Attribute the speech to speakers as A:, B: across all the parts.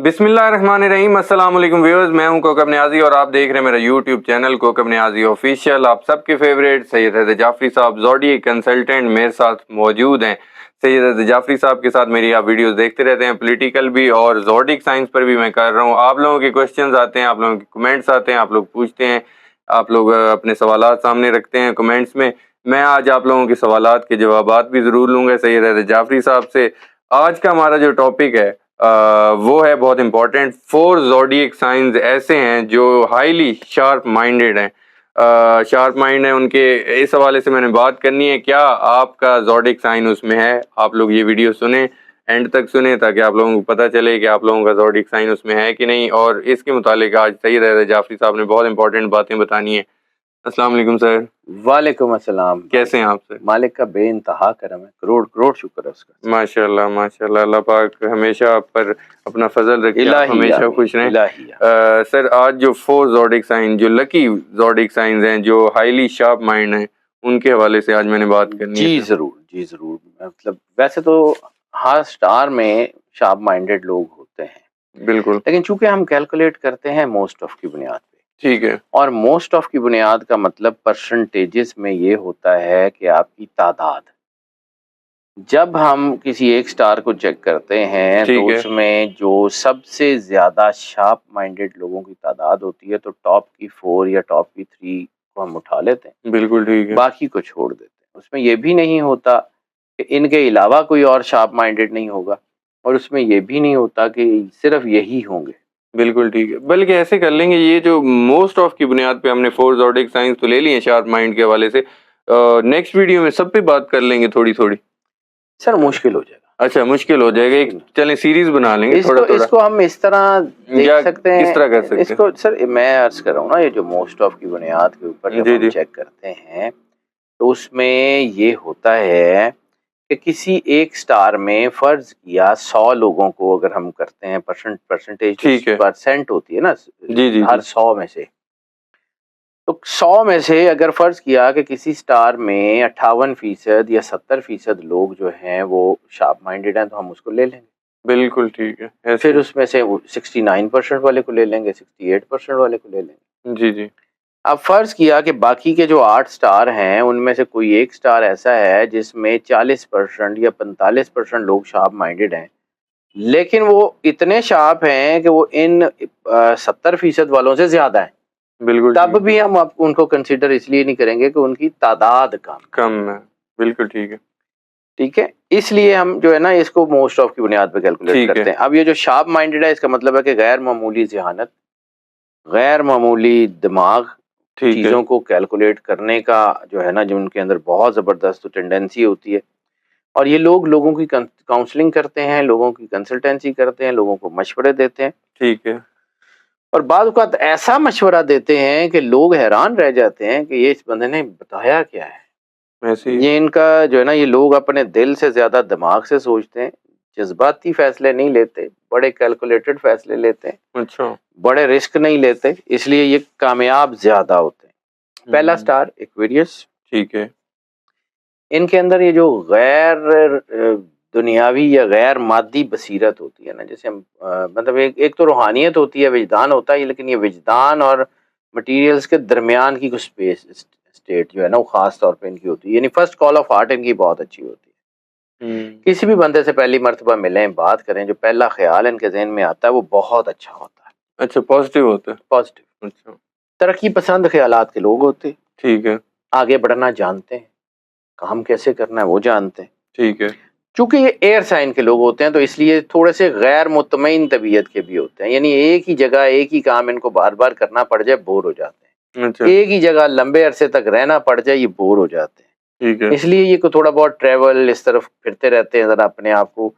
A: बिस्मिल्लाहिर्रहमानिर्रहीम। अस्सलाम वालेकुम व्यूअर्स, मैं हूं कोकब नियाजी और आप देख रहे हैं मेरा YouTube channel Kokab Niazi official. आप सबके फेवरेट सैयद हैदर जाफरी साहब ज़ोडिएक कंसल्टेंट मेरे साथ मौजूद हैं। सैयद हैदर जाफरी साहब के साथ मेरी आप वीडियोस देखते रहते हैं, पॉलिटिकल भी और ज़ोडिक साइंस पर भी मैं कर रहा हूँ। आप लोगों के क्वेश्चंस आते हैं, आप लोगों के कमेंट्स आते हैं, आप लोग पूछते हैं, आप लोग अपने सवालात सामने रखते हैं कमेंट्स में। मैं आज आप लोगों के सवालात के जवाबात भी ज़रूर लूँगा सैयद हैदर जाफरी साहब से। आज का हमारा जो टॉपिक है वो है बहुत इंपॉर्टेंट। 4 ज़ोडिएक साइंस ऐसे हैं जो हाईली शार्प माइंडेड हैं, शार्प माइंड है उनके। इस हवाले से मैंने बात करनी है, क्या आपका ज़ोडिएक साइन उसमें है। आप लोग ये वीडियो सुने, एंड तक सुने, ताकि आप लोगों को पता चले कि आप लोगों का ज़ोडिएक साइन उसमें है कि नहीं। और इसके मुतालिक आज सैयद हैदर जाफरी साहब ने बहुत इंपॉर्टेंट बातें बतानी है। अस्सलाम वालेकुम सर।
B: वालेकुम अस्सलाम।
A: कैसे हैं आप सर?
B: मालिक का बेइंतहा करम है, करोड़ करोड़ शुक्र है उसका।
A: माशाल्लाह माशाल्लाह, अल्लाह पाक हमेशा आप पर अपना फजल रखे, आप हमेशा खुश रहें। सर आज जो 4 ज़ोडिएक साइन, जो लकी ज़ोडिएक साइंस हैं, जो हाईली शार्प माइंड हैं, उनके हवाले से आज मैंने बात करनी है।
B: जी जरूर। मतलब वैसे तो हर स्टार में शार्प माइंडेड लोग होते हैं,
A: बिल्कुल,
B: लेकिन चूंकि हम कैलकुलेट करते हैं मोस्ट ऑफ की बुनियाद पे,
A: ठीक है।
B: और मोस्ट ऑफ की बुनियाद का मतलब परसेंटेजेस में ये होता है कि आपकी तादाद। जब हम किसी एक स्टार को चेक करते हैं तो
A: ठीक है,
B: उसमें जो सबसे ज्यादा शार्प माइंडेड लोगों की तादाद होती है, तो टॉप की 4 या टॉप की 3 को हम उठा लेते हैं,
A: बिल्कुल ठीक है।
B: बाकी को छोड़ देते हैं। उसमें ये भी नहीं होता कि इनके अलावा कोई और शार्प माइंडेड नहीं होगा, और उसमें ये भी नहीं होता कि सिर्फ यही होंगे।
A: बिल्कुल ठीक है, बल्कि ऐसे कर लेंगे, ये जो मोस्ट ऑफ की बुनियाद पे हमने 4 ज़ोडिएक साइंस तो ले लिए शार्प माइंड के हवाले से, नेक्स्ट वीडियो में सब पे बात कर लेंगे थोड़ी-थोड़ी।
B: सर मुश्किल हो जाएगा।
A: अच्छा, मुश्किल हो जाएगा। एक चलें सीरीज बना लेंगे थोड़ा-थोड़ा।
B: इसको हम इस तरह देख सकते हैं।
A: किस तरह कर सकते हैं?
B: इसको सर मैं अर्ज कर रहा हूँ ना, ये जो मोस्ट ऑफ की बुनियाद के ऊपर जब
A: जी,
B: हम
A: जी।
B: चेक करते हैं तो उसमें ये होता है कि किसी एक स्टार में फर्ज किया 100 लोगों को अगर हम करते हैं, परसेंटेज
A: ठीक है।
B: परसेंट होती है ना
A: जी, जी,
B: हर
A: जी।
B: 100 में से, तो 100 में से अगर फर्ज किया कि किसी स्टार में 58% या 70% लोग जो हैं वो शार्प माइंडेड हैं, तो हम उसको ले लेंगे।
A: बिल्कुल ठीक है। ऐसे
B: फिर उसमें से 69% वाले को ले लेंगे, 68% वाले को ले लेंगे।
A: जी, जी।
B: अब फर्ज किया कि बाकी के जो 8 स्टार हैं उनमें से कोई एक स्टार ऐसा है जिसमें 40% या 45% लोग शार्प माइंडेड हैं, लेकिन वो इतने शार्प हैं कि वो इन 70% वालों से ज्यादा हैं।
A: बिल्कुल
B: तब
A: ठीक है।
B: भी हम उनको कंसिडर इसलिए नहीं करेंगे कि उनकी तादाद कम।
A: कम है। बिल्कुल ठीक है।
B: ठीक है, इसलिए हम जो है ना इसको मोस्ट ऑफ की बुनियाद पे कैलकुलेट
A: ठीक है।
B: करते हैं। अब ये जो शार्प माइंडेड है, इसका मतलब है कि गैर मामूली ज़हानत, गैर मामूली दिमाग,
A: ठीक है।
B: चीज़ों को कैलकुलेट करने का जो है ना, जो उनके अंदर बहुत ज़बरदस्त टेंडेंसी होती है। और ये लोग लोगों की काउंसलिंग करते हैं, लोगों की कंसल्टेंसी करते हैं, लोगों को मशवरे देते हैं,
A: ठीक है।
B: और बाद औक़ात ऐसा मशवरा देते हैं कि लोग हैरान रह जाते हैं कि ये इस बंदे ने बताया क्या है।
A: ऐसे ही।
B: ये इनका जो है ना, ये लोग अपने दिल से ज़्यादा दिमाग से सोचते हैं, जज़्बाती फ़ैसले नहीं लेते, बड़े कैलकुलेटेड फ़ैसले लेते हैं,
A: अच्छा।
B: बड़े रिस्क नहीं लेते, इसलिए ये कामयाब ज़्यादा होते हैं। पहला स्टार एक्वेरियस।
A: ठीक है।
B: इनके अंदर ये जो गैर दुनियावी या गैर मादी बसीरत होती है ना, जैसे हम मतलब एक एक तो रूहानियत होती है, विजदान होता है, लेकिन ये विजदान और मटेरियल्स के दरमियान की कुछ स्टेट जो है ना, वो खास तौर पे इनकी होती है। यानी फर्स्ट कॉल ऑफ हार्ट इनकी बहुत अच्छी होती है।
A: हुँ।
B: किसी भी बंदे से पहली मर्तबा मिलें, बात करें, जो पहला ख्याल इनके ज़हन में आता है वो बहुत अच्छा होता है,
A: अच्छा, पॉज़िटिव होता है।
B: पॉजिटिव।
A: अच्छा।
B: तरक्की पसंद ख्यालात के लोग होते हैं,
A: ठीक है।
B: आगे बढ़ना जानते हैं, काम कैसे करना है वो जानते हैं।
A: ठीक है।
B: चूंकि ये एयर साइन के लोग होते हैं, तो इसलिए थोड़े से गैर मुतमईन तबीयत के भी होते हैं। यानी एक ही जगह एक ही काम इनको बार बार करना पड़ जाए, बोर हो जाते हैं।
A: अच्छा।
B: एक ही जगह लंबे अरसे तक रहना पड़ जाए, ये बोर हो जाते हैं।
A: ठीक है।
B: इसलिए ये को थोड़ा बहुत ट्रैवल इस तरफ फिरते रहते हैं, ज़रा अपने आप को,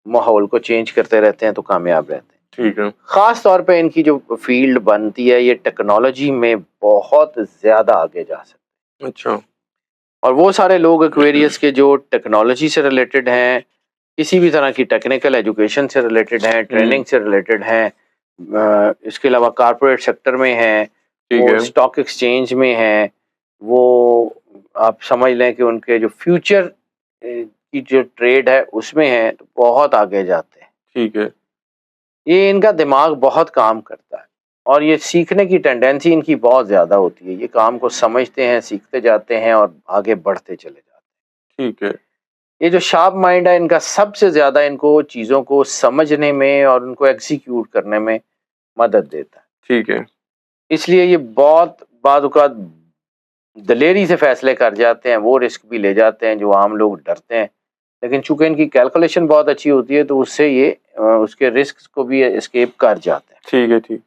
B: माहौल को चेंज करते रहते हैं, तो कामयाब रहते हैं।
A: ठीक है।
B: ख़ास तौर पे इनकी जो फील्ड बनती है, ये टेक्नोलॉजी में बहुत ज़्यादा आगे जा सकते हैं।
A: अच्छा।
B: और वो सारे लोग एक्वेरियस के जो टेक्नोलॉजी से रिलेटेड हैं, किसी भी तरह की टेक्निकल एजुकेशन से रिलेटेड हैं, ट्रेनिंग से रिलेटेड हैं, इसके अलावा कॉर्पोरेट सेक्टर में हैं,
A: ठीक
B: वो
A: है।
B: स्टॉक एक्सचेंज में हैं, वो आप समझ लें कि उनके जो फ्यूचर की जो ट्रेड है उसमें है, तो बहुत आगे जाते हैं।
A: ठीक है।
B: ये इनका दिमाग बहुत काम करता है और ये सीखने की टेंडेंसी इनकी बहुत ज़्यादा होती है। ये काम को समझते हैं, सीखते जाते हैं और आगे बढ़ते चले जाते
A: ठीक है।
B: हैं। ये जो शार्प माइंड है इनका सबसे ज़्यादा इनको चीज़ों को समझने में और उनको एग्ज़ीक्यूट करने में मदद देता है।
A: ठीक है।
B: इसलिए ये बहुत बाज़-औक़ात दलेरी से फ़ैसले कर जाते हैं, वो रिस्क भी ले जाते हैं जो आम लोग डरते हैं। लेकिन चूँकि इनकी कैलकुलेशन बहुत अच्छी होती है तो उससे ये उसके रिस्क्स को भी एस्केप कर जाते हैं।
A: ठीक है, ठीक।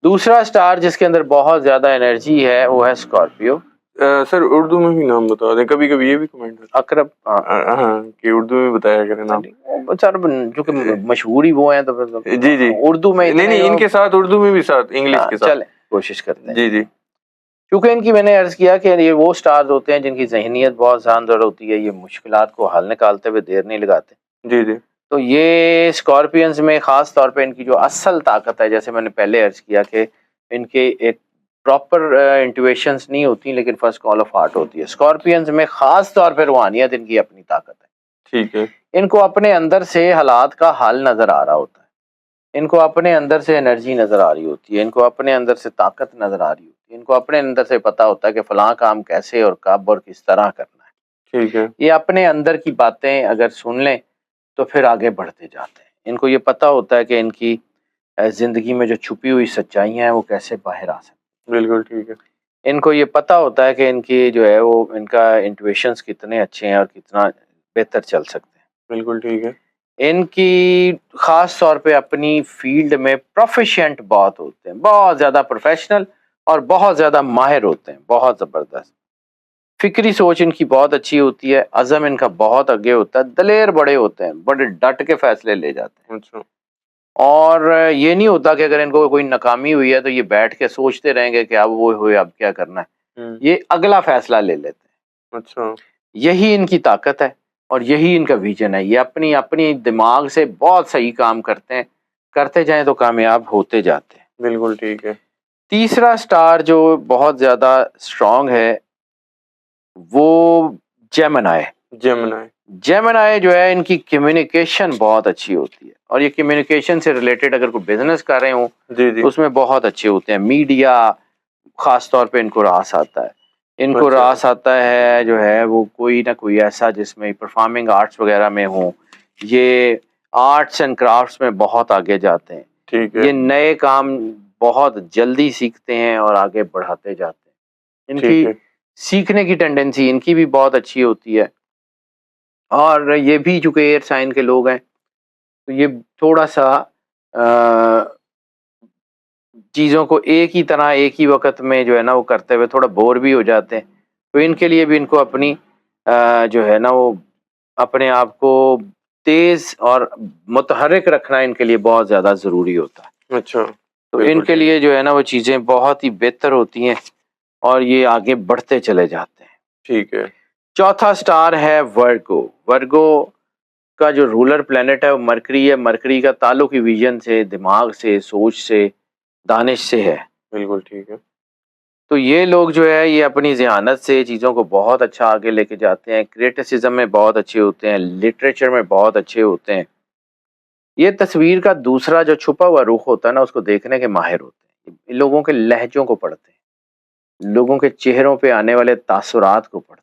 B: दूसरा स्टार जिसके अंदर बहुत ज़्यादा एनर्जी है वो है स्कॉर्पियो।
A: सर उर्दू में भी नाम बता दें, कभी-कभी ये भी कमेंट आता
B: अकरब
A: है। हाँ, कि उर्दू में बताया करें नाम।
B: वो सर जो कि मशहूर ही वो हैं तो फिर
A: जी, जी।
B: उर्दू में
A: नहीं, नहीं, इनके साथ उर्दू में भी साथ, इंग्लिश के साथ।
B: चलें कोशिश करते हैं।
A: जी, जी।
B: क्योंकि इनकी मैंने अर्ज़ किया कि ये वो स्टार्स होते हैं जिनकी ज़हनियत बहुत शानदार होती है, ये मुश्किलात को हल निकालते हुए देर नहीं लगाते।
A: जी, जी।
B: तो ये स्कॉर्पियंस में ख़ास तौर पे इनकी जो असल ताकत है, जैसे मैंने पहले अर्ज़ किया कि इनके एक प्रॉपर इंट्यूशंस नहीं होती लेकिन फर्स्ट कॉल ऑफ हार्ट होती है। स्कॉर्पियंस में ख़ास तौर पे रूहानियत इनकी अपनी ताकत है।
A: ठीक है।
B: इनको अपने अंदर से हालात का हल नज़र आ रहा होता है। इनको अपने अंदर से एनर्जी नज़र आ रही होती है, इनको अपने अंदर से ताकत नज़र आ रही होती है, इनको अपने अंदर से पता होता है कि फ़लाँ काम कैसे और कब और किस तरह करना है।
A: ठीक है।
B: ये अपने अंदर की बातें अगर सुन लें तो फिर आगे बढ़ते जाते हैं। इनको ये पता होता है कि इनकी ज़िंदगी में जो छुपी हुई सच्चाइयाँ हैं वो कैसे बाहर आ सकती
A: बिल्कुल ठीक है।
B: हैं। इनको ये पता होता है कि इनकी जो है वो इनका इंट्यूशंस कितने अच्छे हैं और कितना बेहतर चल सकते हैं।
A: बिल्कुल ठीक है।
B: इनकी ख़ास तौर पे अपनी फ़ील्ड में प्रोफ़िशिएंट बहुत होते हैं, बहुत ज़्यादा प्रोफ़ेशनल और बहुत ज़्यादा माहिर होते हैं, बहुत ज़बरदस्त। फ़िक्री सोच इनकी बहुत अच्छी होती है, अज़म इनका बहुत आगे होता है, दलेर बड़े होते हैं, बड़े डट के फ़ैसले ले जाते हैं।
A: अच्छा।
B: और ये नहीं होता कि अगर इनको कोई नाकामी हुई है तो ये बैठ के सोचते रहेंगे कि अब वो हुए अब क्या करना है।
A: हुँ।
B: ये अगला फ़ैसला ले लेते हैं।
A: अच्छा।
B: यही इनकी ताकत है और यही इनका विज़न है। ये अपनी अपनी दिमाग से बहुत सही काम करते हैं, करते जाएँ तो कामयाब होते जाते हैं।
A: बिल्कुल ठीक है।
B: तीसरा स्टार जो बहुत ज़्यादा स्ट्रॉन्ग है, वो जेमिनी।
A: जेमिनी।
B: जेमिनी जो है इनकी कम्युनिकेशन बहुत अच्छी होती है और ये कम्युनिकेशन से रिलेटेड अगर कोई बिज़नेस कर रहे हों
A: जी, जी।
B: तो उसमें बहुत अच्छे होते हैं। मीडिया ख़ास तौर पे इनको रास आता है। इनको
A: अच्छा।
B: रास आता है जो है वो कोई ना कोई ऐसा जिसमें परफॉर्मिंग आर्ट्स वग़ैरह में हो। ये आर्ट्स एंड क्राफ्ट्स में बहुत आगे जाते हैं।
A: ठीक है।
B: ये नए काम बहुत जल्दी सीखते हैं और आगे बढ़ाते जाते हैं।
A: ठीक
B: इनकी
A: है।
B: सीखने की टेंडेंसी इनकी भी बहुत अच्छी होती है और ये भी चूँकि एयर साइन के लोग हैं, तो ये थोड़ा-सा अ, चीज़ों को एक ही तरह एक ही वक़्त में जो है ना वो करते हुए थोड़ा बोर भी हो जाते हैं। तो इनके लिए भी इनको अपनी जो है ना वो अपने आप को तेज़ और मुतहर्रिक रखना इनके लिए बहुत ज़्यादा ज़रूरी होता है।
A: अच्छा।
B: तो
A: बिल्कुल
B: इनके
A: ठीक
B: लिए
A: है।
B: जो है ना वो चीज़ें बहुत ही बेहतर होती हैं और ये आगे बढ़ते चले जाते हैं।
A: ठीक है।
B: चौथा स्टार है वर्गो। वर्गो का जो रूलर प्लैनेट है वो मरकरी है। मरकरी का ताल्लुक ही विज़न से, दिमाग से, सोच से, दानिश से है।
A: बिल्कुल ठीक है।
B: तो ये लोग जो है ये अपनी ज़हानत से चीज़ों को बहुत अच्छा आगे लेके जाते हैं। क्रिटिसिज़्म में बहुत अच्छे होते हैं, लिटरेचर में बहुत अच्छे होते हैं। ये तस्वीर का दूसरा जो छुपा हुआ रुख होता है ना उसको देखने के माहिर होते हैं। इन लोगों के लहज़ों को पढ़ते हैं, लोगों के चेहरों पे आने वाले तासुरात को पढ़ते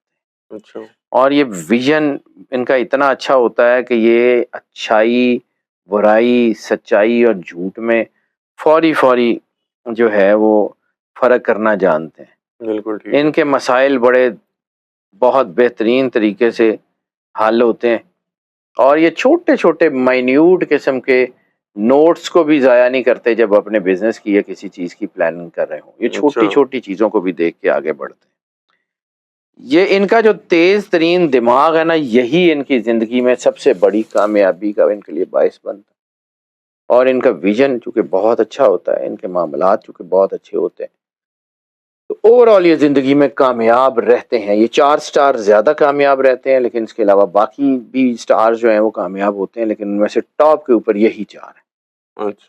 B: हैं।
A: अच्छा।
B: और ये विज़न इनका इतना अच्छा होता है कि ये अच्छाई, बुराई, सच्चाई और झूठ में फ़ौरी-फ़ौरी जो है वो फ़र्क करना जानते हैं।
A: बिल्कुल ठीक है।
B: इनके मसाइल बड़े बहुत बेहतरीन तरीके से हल होते हैं और ये छोटे-छोटे माइन्यूट किस्म के नोट्स को भी ज़ाया नहीं करते जब अपने बिज़नेस की या किसी चीज़ की प्लानिंग कर रहे हों। ये
A: अच्छा।
B: छोटी-छोटी चीज़ों को भी देख के आगे बढ़ते हैं। ये इनका जो तेज़ तरीन दिमाग है ना, यही इनकी ज़िंदगी में सबसे बड़ी कामयाबी का इनके लिए बाइस बनता है और इनका विज़न चूँकि बहुत अच्छा होता है, इनके मामलात चूँकि बहुत अच्छे होते हैं, तो ओवरऑल ये ज़िंदगी में कामयाब रहते हैं। ये 4 स्टार ज़्यादा कामयाब रहते हैं, लेकिन इसके अलावा बाकी भी स्टार्स जो हैं वो कामयाब होते हैं, लेकिन उनमें से टॉप के ऊपर यही 4 हैं।
A: अच्छा।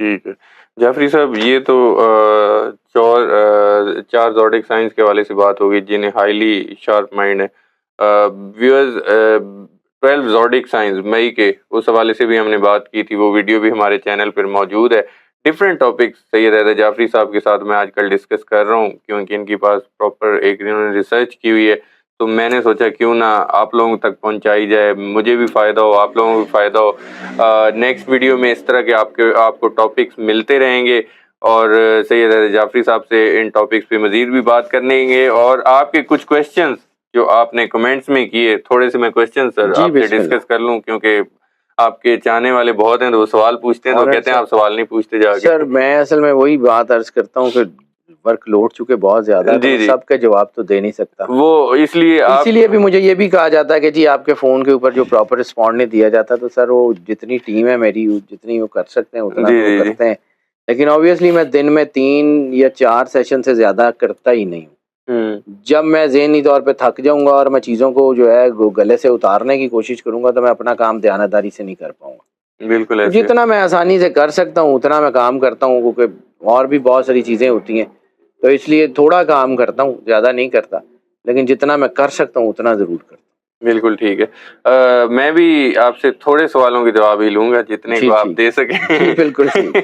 A: ठीक है। जाफ़री साहब, ये तो 4 ज़ोडिक साइंस के हवाले से बात हो गई जिन्हें हाईली शार्प माइंड है। व्यूअर्स 12 ज़ोडिक साइंस मई के, उस हवाले से भी हमने बात की थी, वो वीडियो भी हमारे चैनल पर मौजूद है। डिफरेंट टॉपिक्स सैयद हैदर जाफरी साहब के साथ मैं आजकल डिस्कस कर रहा हूँ, क्योंकि इनके पास प्रॉपर एक इन्होंने रिसर्च की हुई है, तो मैंने सोचा क्यों ना आप लोगों तक पहुँचाई जाए, मुझे भी फ़ायदा हो, आप लोगों को भी फ़ायदा हो। नेक्स्ट वीडियो में इस तरह के आपको टॉपिक्स मिलते रहेंगे और सैयद हैदर जाफरी साहब से इन टॉपिक्स पे मज़ीद भी बात करेंगे। और आपके कुछ क्वेश्चंस जो आपने कमेंट्स में किए, थोड़े से मैं क्वेश्चन सर
B: जी,
A: आपसे
B: बिस्मिल्लाह।
A: डिस्कस कर लूँ, क्योंकि आपके चाहने वाले बहुत हैं, तो वो सवाल पूछते हैं तो
B: और
A: कहते हैं
B: सर
A: आप सवाल नहीं पूछते जाके।
B: सर मैं असल में वही बात अर्ज करता हूँ कि वर्कलोड चूंकि बहुत ज़्यादा है, तो
A: जी,
B: मैं
A: जी।
B: सबके जवाब तो दे नहीं सकता।
A: वो इसलिए आप
B: इसीलिए भी मुझे ये भी कहा जाता है कि जी आपके फ़ोन के ऊपर जो प्रॉपर रिस्पॉन्ड नहीं दिया जाता, तो सर वो जितनी टीम है मेरी, जितनी वो कर सकते हैं उतना
A: जी,
B: तो वो
A: जी, जी।
B: करते हैं। लेकिन ऑब्वियसली मैं दिन में 3 या 4 सेशन से ज़्यादा करता ही नहीं हूँ। जब मैं ज़हनी तौर पे थक जाऊँगा और मैं चीज़ों को जो है गले से उतारने की कोशिश करूँगा, तो मैं अपना काम दयानतदारी से नहीं कर पाऊँगा।
A: बिल्कुल
B: तो
A: ऐसे।
B: जितना मैं आसानी से कर सकता हूँ उतना मैं काम करता हूँ, क्योंकि और भी बहुत सारी चीज़ें होती हैं, तो इसलिए थोड़ा काम करता हूँ, ज़्यादा नहीं करता, लेकिन जितना मैं कर सकता हूँ उतना ज़रूर करता हूँ।
A: बिल्कुल ठीक है। मैं भी आपसे थोड़े सवालों के जवाब ही लूँगा, जितने
B: जी,
A: को आप
B: जी।
A: दे सकें।
B: जी, बिल्कुल ठीक।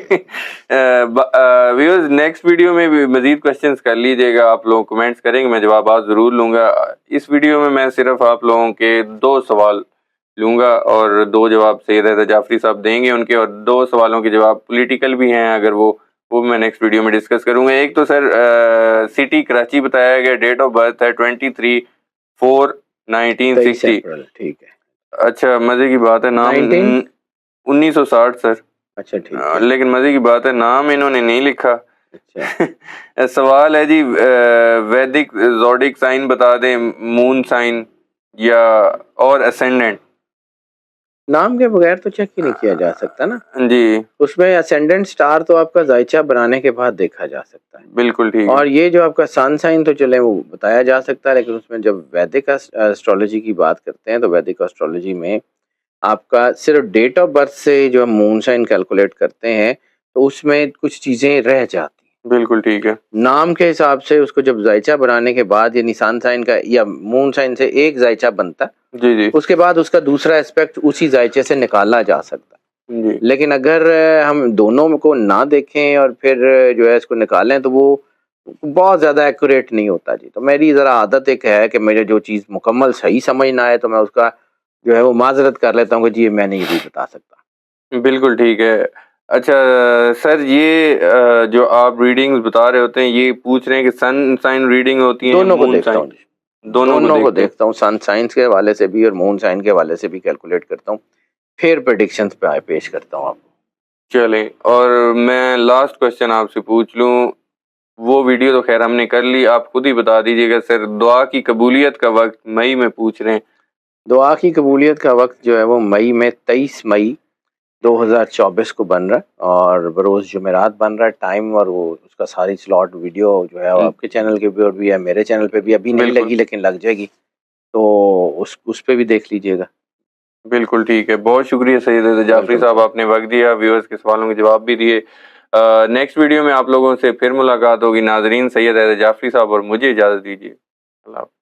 A: व्यूअर्स नेक्स्ट वीडियो में भी मज़ीद क्वेश्चंस कर लीजिएगा, आप लोग कमेंट्स करेंगे, मैं जवाबात ज़रूर लूँगा। इस वीडियो में मैं सिर्फ़ आप लोगों के 2 सवाल लूँगा और 2 जवाब सैयद हैदर जाफरी साहब देंगे उनके, और 2 सवालों के जवाब पॉलिटिकल भी हैं अगर वो मैं नेक्स्ट वीडियो में डिस्कस करूँगा। एक तो सर सिटी कराची बताया गया, डेट ऑफ बर्थ है 23/4/1960।
B: 23 अप्रैल, ठीक है।
A: अच्छा, मज़े की बात है नाम
B: 19
A: 1960 सर।
B: अच्छा, ठीक है।
A: लेकिन मज़े की बात है नाम इन्होंने नहीं लिखा।
B: अच्छा।
A: सवाल है जी, वैदिक ज़ोडिक साइन बता दें, मून साइन या और असेंडेंट।
B: नाम के बगैर तो चेक ही नहीं किया जा सकता ना।
A: जी,
B: उसमें असेंडेंट स्टार तो आपका जायचा बनाने के बाद देखा जा सकता है।
A: बिल्कुल ठीक है।
B: और ये जो आपका सन साइन तो चले वो बताया जा सकता है, लेकिन उसमें जब वैदिक एस्ट्रोलॉजी की बात करते हैं, तो वैदिक एस्ट्रोलॉजी में आपका सिर्फ डेट ऑफ बर्थ से जो हम मून साइन कैलकुलेट करते हैं, तो उसमें कुछ चीज़ें रह जाती हैं।
A: बिल्कुल ठीक है।
B: नाम के हिसाब से उसको जब जायचा बनाने के बाद, यानी सन साइन का या मून साइन से एक जायचा बनता है,
A: जी, जी।
B: उसके बाद उसका दूसरा एस्पेक्ट उसी जायचे से निकाला जा सकता है।
A: जी,
B: लेकिन अगर हम दोनों को ना देखें और फिर जो है इसको निकालें, तो वो बहुत ज़्यादा एक्यूरेट नहीं होता जी। तो मेरी ज़रा आदत एक है कि मुझे जो चीज़ मुकम्मल सही समझ ना आए, तो मैं उसका जो है वो माज़रत कर लेता हूँ कि जी मैं नहीं भी बता सकता।
A: बिल्कुल ठीक है। अच्छा सर, ये जो आप रीडिंग्स बता रहे होते हैं, ये पूछ रहे हैं कि सन साइन रीडिंग होती है या
B: दोनों को
A: मून
B: देखता
A: साइन?
B: हूँ जी।
A: दोनों को
B: दोनों को
A: देखते हैं।
B: देखता हूँ, सन साइंस के हवाले से भी और मून साइन के हवाले से भी कैलकुलेट करता हूँ। फिर प्रेडिक्शंस पे पेश करता हूँ आपको।
A: चलें, और मैं लास्ट क्वेश्चन आपसे पूछ लूँ, वो वीडियो तो ख़ैर हमने कर ली, आप खुद ही बता दीजिएगा सर, दुआ की कबूलियत का वक़्त मई में पूछ रहे हैं।
B: दुआ की कबूलियत का वक़्त जो है वो मई में 23 मई 2024 को बन रहा है, और बरोज़ जुमेरात बन रहा है टाइम, और वो उसका सारी स्लॉट वीडियो जो है वो आपके चैनल के ऊपर भी है, मेरे चैनल पे भी अभी नहीं
A: बिल्कुल,
B: लगी, लेकिन लग जाएगी, तो उस पे भी देख लीजिएगा।
A: बिल्कुल ठीक है। बहुत शुक्रिया सैयद जाफ़री
B: वेलकम
A: साहब,
B: सर।
A: आपने वक़्त दिया, व्यूअर्स के सवालों के जवाब भी दिए। नेक्स्ट वीडियो में आप लोगों से फिर मुलाकात होगी नाज़रीन। सैयद जाफ़री साहब और मुझे इजाज़त दीजिए। अल्लाह हाफ़िज़।